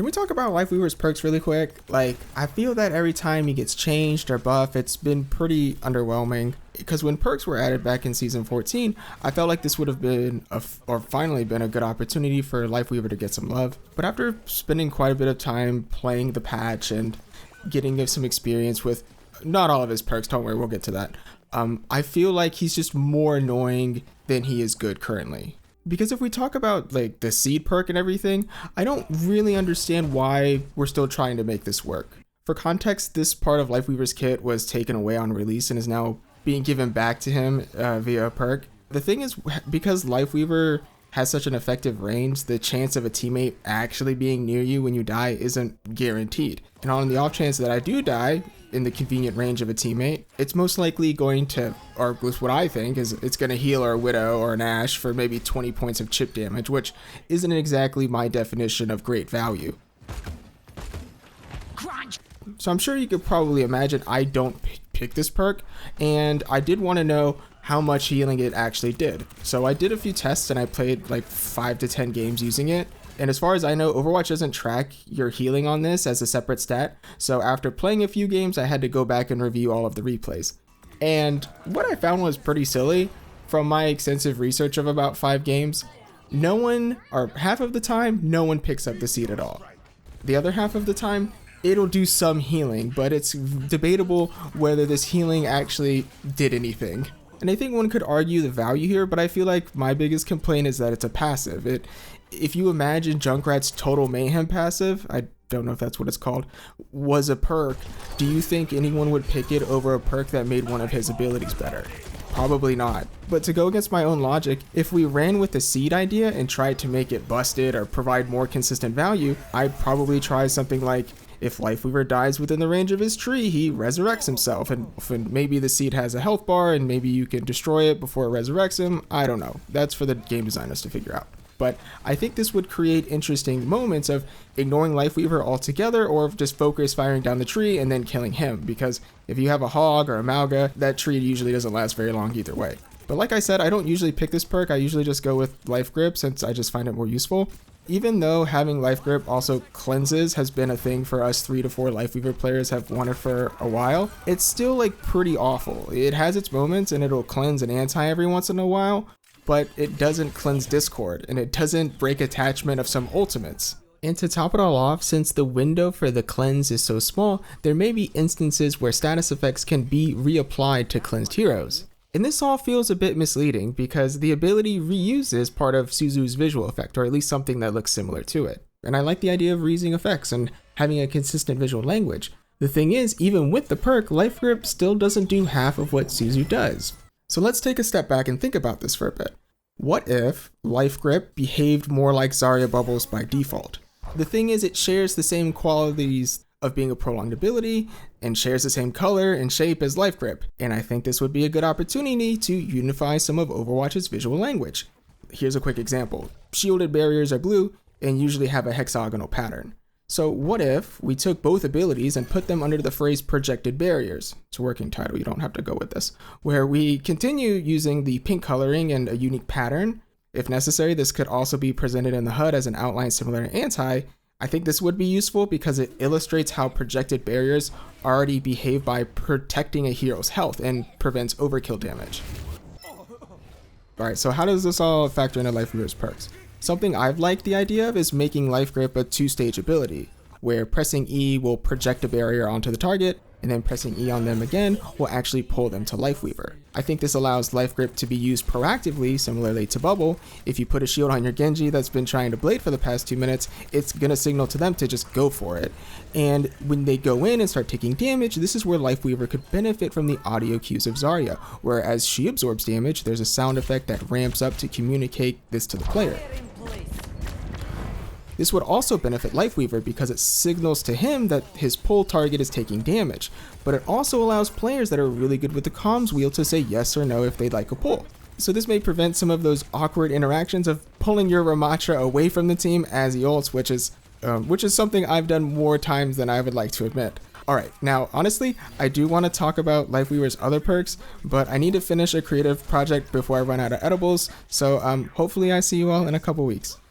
Can we talk about Lifeweaver's perks really quick? Like, I feel that every time he gets changed or buffed, it's been pretty underwhelming. Because when perks were added back in Season 14, I felt like this would have been, finally been a good opportunity for Lifeweaver to get some love. But after spending quite a bit of time playing the patch and getting some experience with not all of his perks, don't worry, we'll get to that. I feel like he's just more annoying than he is good currently. Because if we talk about like the seed perk and everything, I don't really understand why we're still trying to make this work. For context, this part of Lifeweaver's kit was taken away on release and is now being given back to him via a perk. The thing is, because Lifeweaver has such an effective range, the chance of a teammate actually being near you when you die isn't guaranteed. And on the off chance that I do die in the convenient range of a teammate, it's most likely going to, or with what I think is, it's going to heal our Widow or an Ashe for maybe 20 points of chip damage, which isn't exactly my definition of great value. So I'm sure you could probably imagine I don't pick this perk, and I did want to know how much healing it actually did. So I did a few tests and I played like 5 to 10 games using it. And as far as I know, Overwatch doesn't track your healing on this as a separate stat. So after playing a few games, I had to go back and review all of the replays. And what I found was pretty silly. From my extensive research of about 5 games, no one, or half of the time, no one picks up the seed at all. The other half of the time, it'll do some healing, but it's debatable whether this healing actually did anything. And I think one could argue the value here, but I feel like my biggest complaint is that it's a passive. If you imagine Junkrat's Total Mayhem passive, I don't know if that's what it's called, was a perk, do you think anyone would pick it over a perk that made one of his abilities better? Probably not. But to go against my own logic, if we ran with the seed idea and tried to make it busted or provide more consistent value, I'd probably try something like, if Lifeweaver dies within the range of his tree, he resurrects himself, and maybe the seed has a health bar and maybe you can destroy it before it resurrects him. I don't know. That's for the game designers to figure out. But I think this would create interesting moments of ignoring Lifeweaver altogether, or just focus firing down the tree and then killing him, because if you have a hog or a Malga, that tree usually doesn't last very long either way. But like I said, I don't usually pick this perk. I usually just go with Life Grip since I just find it more useful. Even though having Life Grip also cleanses has been a thing for us 3 to 4 Lifeweaver players have wanted for a while, it's still like pretty awful. It has its moments and it'll cleanse an anti every once in a while, but it doesn't cleanse Discord and it doesn't break attachment of some ultimates. And to top it all off, since the window for the cleanse is so small, there may be instances where status effects can be reapplied to cleansed heroes. And this all feels a bit misleading because the ability reuses part of Suzu's visual effect, or at least something that looks similar to it. And I like the idea of reusing effects and having a consistent visual language. The thing is, even with the perk, Life Grip still doesn't do half of what Suzu does. So let's take a step back and think about this for a bit. What if Life Grip behaved more like Zarya Bubbles by default? The thing is, it shares the same qualities of being a prolonged ability and shares the same color and shape as Life Grip, and I think this would be a good opportunity to unify some of Overwatch's visual language. Here's a quick example. Shielded barriers are blue and usually have a hexagonal pattern. So what if we took both abilities and put them under the phrase projected barriers? It's a working title, you don't have to go with this. Where we continue using the pink coloring and a unique pattern. If necessary, this could also be presented in the HUD as an outline similar to anti. I think this would be useful because it illustrates how projected barriers already behave by protecting a hero's health and prevents overkill damage. Alright, so how does this all factor into Lifeweaver's perks? Something I've liked the idea of is making Life Grip a 2-stage ability, where pressing E will project a barrier onto the target, and then pressing E on them again will actually pull them to Lifeweaver. I think this allows Life Grip to be used proactively, similarly to Bubble. If you put a shield on your Genji that's been trying to blade for the past 2 minutes, it's gonna signal to them to just go for it. And when they go in and start taking damage, this is where Lifeweaver could benefit from the audio cues of Zarya, where as she absorbs damage, there's a sound effect that ramps up to communicate this to the player. This would also benefit Lifeweaver because it signals to him that his pull target is taking damage, but it also allows players that are really good with the comms wheel to say yes or no if they'd like a pull. So this may prevent some of those awkward interactions of pulling your Ramattra away from the team as he ults, which is something I've done more times than I would like to admit. Alright, now honestly, I do want to talk about Lifeweaver's other perks, but I need to finish a creative project before I run out of edibles, so hopefully I see you all in a couple weeks.